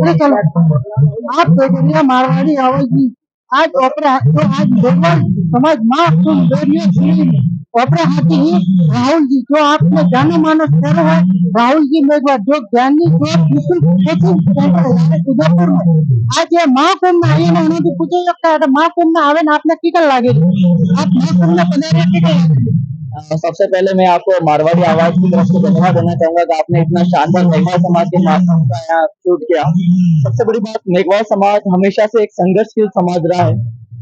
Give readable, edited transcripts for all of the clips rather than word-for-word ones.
अरे चलो आप देखेंगे मारवाड़ी आवाज जी आज ओपरा जो आज लोकल समाज माँ ओपरा हाथी ही राहुल जी जो आपने जाने मानो चेहरा है राहुल जी मेघवाल जो ज्ञानी जो उदयपुर में आज ये महाकुंभ में आई है पूछे महाकुंभ में आवे ना आपने कीकल लागे आप महाकुंभ में पधारे कीकल सबसे पहले मैं आपको मारवाड़ी आवाज की तरफ से धन्यवाद देना चाहूंगा कि आपने इतना शानदार मेघवाल समाज के माध्यम का यहाँ शूट किया। सबसे बड़ी बात, मेघवाल समाज हमेशा से एक संघर्षशील समाज रहा है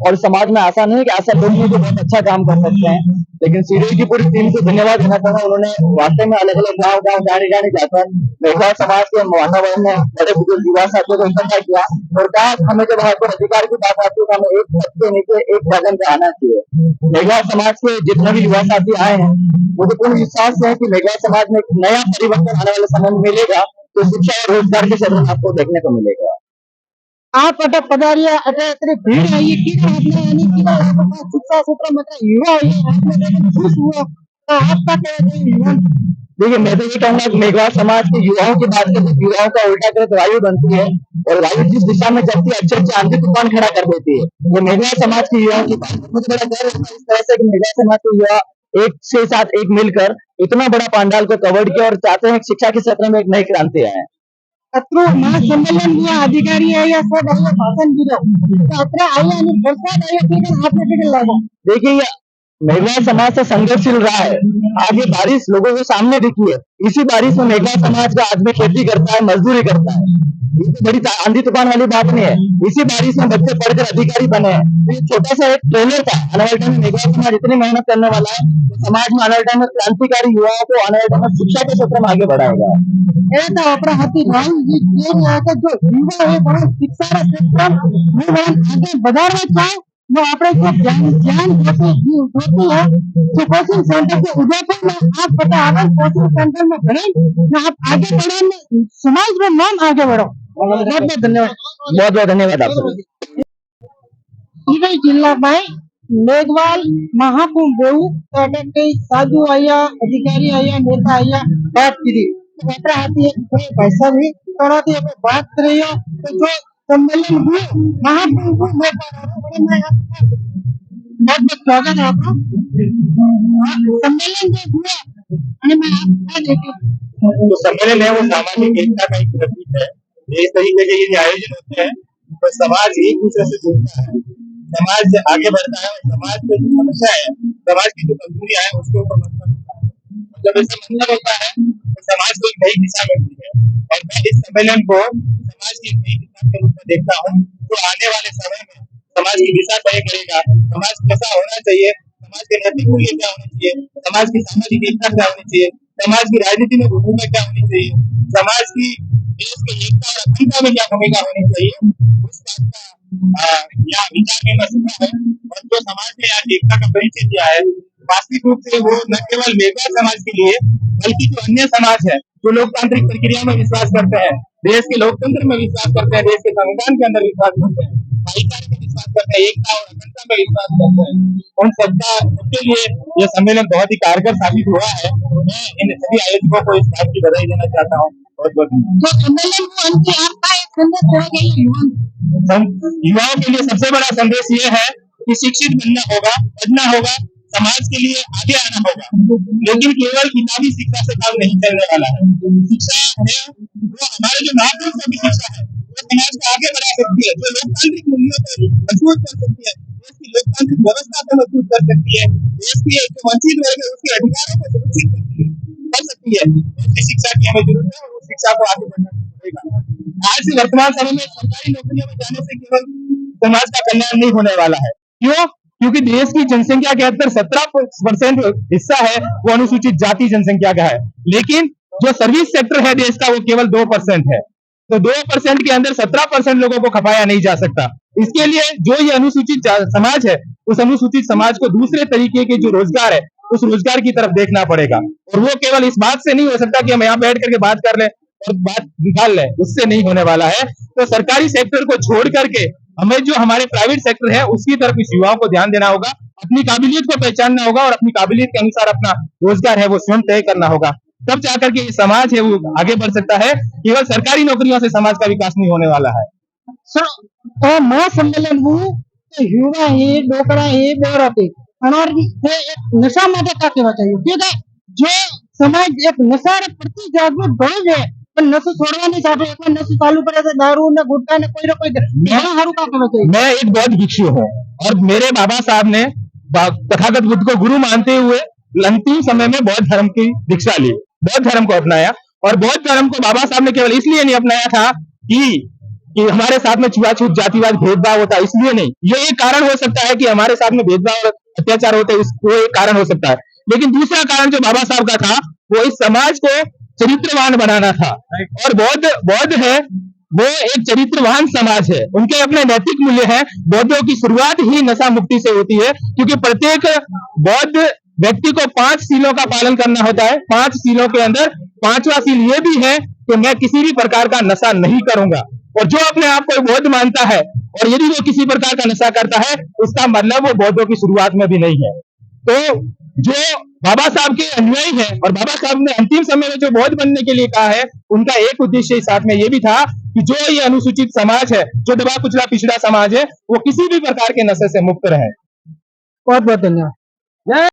और समाज में ऐसा नहीं है कि ऐसा लोग नहीं जो बहुत अच्छा काम कर सकते हैं, लेकिन सीरियल की पूरी टीम को धन्यवाद देना चाहूंगा। उन्होंने वाकई में अलग अलग गाँव गाड़ी जाकर मेघवाल समाज के मानव ने बड़े बुजुर्ग युवा साथियों को इकट्ठा किया और कहा हमें जब हमारे अधिकार की बात आती है तो हमें एक छत के नीचे एक कदम पे आना चाहिए। मेघवाल समाज के जितने भी युवा साथी आए हैं मुझे पूर्ण विश्वास है कि मेघवाल समाज में एक नया परिवर्तन आने वाले समय में मिलेगा, तो शिक्षा और रोजगार के क्षेत्र में आपको देखने को मिलेगा। आप अटक पधारिया अटक भीड़ आई की आपने यानी कि शिक्षा क्षेत्र में युवा आपने खुश हुआ तो आपका क्या देखिए, मैं तो ये कहूंगा कि मेघवाल समाज के युवाओं की बात करें तो युवाओं का उल्टा करे तो वायु बनती है और वायु जिस दिशा में चलती है अच्छे अच्छे आंधी तूफान खड़ा कर देती है। ये मेघवाल समाज के युवाओं की बात मुझे बड़ा गर्व होता है इस तरह से कि मेघवाल समाज के युवा एक से साथ एक मिलकर इतना बड़ा पंडाल को कवर किया और चाहते हैं शिक्षा के क्षेत्र में एक नई क्रांति आए। अत्रो महासम्मेलन में अधिकारी है या सब भाषण दिलो तो अत्र आया आणि प्रसाद आया कि आपने टिकट लागो। देखिए, मेघवाल समाज से संघर्षशील रहा है। आगे बारिश लोगों के सामने दिखी है, इसी बारिश में मेघवाल समाज का आदमी खेती करता है, मजदूरी करता है। इससे बड़ी आंधी तूफान वाली बात नहीं है। इसी बारिश में बच्चे पढ़कर अधिकारी बने हैं। ये छोटा सा एक ट्रेलर था। आने वाले टाइम में मेघवाल समाज इतनी मेहनत करने वाला है तो समाज में आने वाले टाइम में क्रांतिकारी युवाओं को आने वाले टाइम में शिक्षा के क्षेत्र में आगे बढ़ाएगा। तो अपना हाथी राहुल जी जो युवा है बड़ा शिक्षा क्षेत्र में आगे बढ़ाना चाहे वो अपने को ज्ञान होती है जो कोचिंग सेंटर के उदयपुर में आप पता आगे कोचिंग सेंटर में भरे ना आप आगे बढ़े समाज में नाम आगे बढ़ो। बहुत बहुत धन्यवाद आपको। जिला में मेघवाल महाकुंभ साधु आया अधिकारी आया नेता आया बात की हाथी पैसा भी थोड़ा बात कर रही हो तो जो सम्मेलन हुए महाकुंभ बहुत स्वागत है आपका सम्मेलन जो हुआ जो सम्मेलन है वो सामाजिक एकता का एक प्रतीक है। इस तरीके के ये आयोजन होते हैं तो समाज एक दूसरे से जुड़ता है, समाज आगे बढ़ता है और समाज की जो समस्या है, समाज की जो कमजोरियां है उसके ऊपर जब ऐसा मतलब होता है तो समाज को एक नई दिशा मिलती है। और मैं इस सम्मेलन को समाज की नई दिशा के रूप में देखता हूँ। तो आने वाले समय में समाज की दिशा तय करेगा, समाज कैसा होना चाहिए, समाज के नैतिक मूल्य क्या होने चाहिए, समाज की सामाजिक एकता क्या होनी चाहिए, समाज की राजनीति में भूमिका क्या होनी चाहिए, समाज की देश की एकता और अखंडता में क्या भूमिका होनी चाहिए, उस बात का यहाँ विचार विमर्श हुआ है। और जो समाज ने आज एकता का परिचय दिया है वास्तविक रूप से वो न केवल मेघवाल समाज के लिए बल्कि जो अन्य समाज है जो लोकतांत्रिक प्रक्रिया में विश्वास करते हैं, देश के लोकतंत्र में विश्वास करते हैं, देश के संविधान के अंदर विश्वास करते हैं, भाईचारे में विश्वास करते हैं, एकता और अखंडता में विश्वास करते हैं, उन सबके लिए ये सम्मेलन बहुत ही कारगर साबित हुआ है। मैं इन सभी आयोजकों को इस बात की बधाई देना चाहता हूँ। युवाओं के लिए सबसे बड़ा संदेश ये है कि शिक्षित बनना होगा, पढ़ना होगा, समाज के लिए आगे आना होगा, लेकिन केवल किताबी शिक्षा से काम नहीं चलने वाला है। शिक्षा है वो हमारे जो महापुरुषों की शिक्षा है वो समाज को आगे बढ़ा सकती है, जो लोकतांत्रिक मूल्यों को मजबूत कर सकती है, देश की लोकतांत्रिक व्यवस्था को मजबूत कर सकती है, देश की जो वंचित वर्ग है उसके अधिकारों को सुरक्षित कर सकती है। ऐसी शिक्षा की हमें जरूरत है और उस शिक्षा को आगे बढ़ना पड़ेगा। आज वर्तमान समय में सरकारी नौकरियों में जाने से केवल समाज का कल्याण नहीं होने वाला है। क्यों? क्योंकि देश की जनसंख्या के अंदर 17% हिस्सा है वो अनुसूचित जाति जनसंख्या का है, लेकिन जो सर्विस सेक्टर है देश का वो केवल 2% है। तो 2% के अंदर 17% लोगों को खपाया नहीं जा सकता। इसके लिए जो ये अनुसूचित समाज है उस अनुसूचित समाज को दूसरे तरीके के जो रोजगार है उस रोजगार की तरफ देखना पड़ेगा, और वो केवल इस बात से नहीं हो सकता कि हम यहाँ बैठ करके बात कर ले और बात निकाल ले, उससे नहीं होने वाला है। तो सरकारी सेक्टर को छोड़ करके हमें जो हमारे प्राइवेट सेक्टर है उसकी तरफ इस युवाओं को ध्यान देना होगा, अपनी काबिलियत को पहचानना होगा और अपनी काबिलियत के अनुसार अपना रोजगार है वो स्वयं तय करना होगा। तब जाकर के ये समाज है वो आगे बढ़ सकता है। केवल सरकारी नौकरियों से समाज का विकास नहीं होने वाला है। મહાસંમેલન હું યુવા है डोकरा है बौरत है अनार है एक नशा માટે का कहना चाहिए क्योंकि जो समाज एक नशा प्रति जागरूक बन है पर नशो छोड़वानी સાથે એક નશો ચાલુ કરે છે દારૂ ને ગુટખા ને કોઈ ના કોઈ ઘણા સારું કા कहना चाहिए। मैं एक बौद्ध भिक्षु हूँ और मेरे बाबा साहब ने तथागत बुद्ध को गुरु मानते हुए अंतिम समय में बौद्ध धर्म की दीक्षा ली, बौद्ध धर्म को अपनाया। और बौद्ध धर्म को बाबा साहब ने केवल इसलिए नहीं अपनाया था कि हमारे साथ में छुआछूत जातिवाद भेदभाव होता, इसलिए नहीं। ये एक कारण हो सकता है कि हमारे साथ में भेदभाव और अत्याचार होते, वो एक कारण हो सकता है। लेकिन दूसरा कारण जो बाबा साहब का था वो इस समाज को चरित्रवान बनाना था। और बौद्ध है वो एक चरित्रवान समाज है, उनके अपने नैतिक मूल्य हैं। बौद्धों की शुरुआत ही नशा मुक्ति से होती है क्योंकि प्रत्येक बौद्ध व्यक्ति को 5 सीलों का पालन करना होता है। 5 सीलों के अंदर 5वां सील ये भी है कि मैं किसी भी प्रकार का नशा नहीं करूंगा। और जो अपने आप को बौद्ध मानता है और यदि वो किसी प्रकार का नशा करता है उसका मतलब वो बौद्धों की शुरुआत में भी नहीं है। तो जो बाबा साहब के अनुयायी है और बाबा साहब ने अंतिम समय में जो बौद्ध बनने के लिए कहा है उनका एक उद्देश्य इस साथ में ये भी था कि जो ये अनुसूचित समाज है, जो दबा कुचला पिछड़ा समाज है, वो किसी भी प्रकार के नशे से मुक्त रहे। बहुत बहुत धन्यवाद।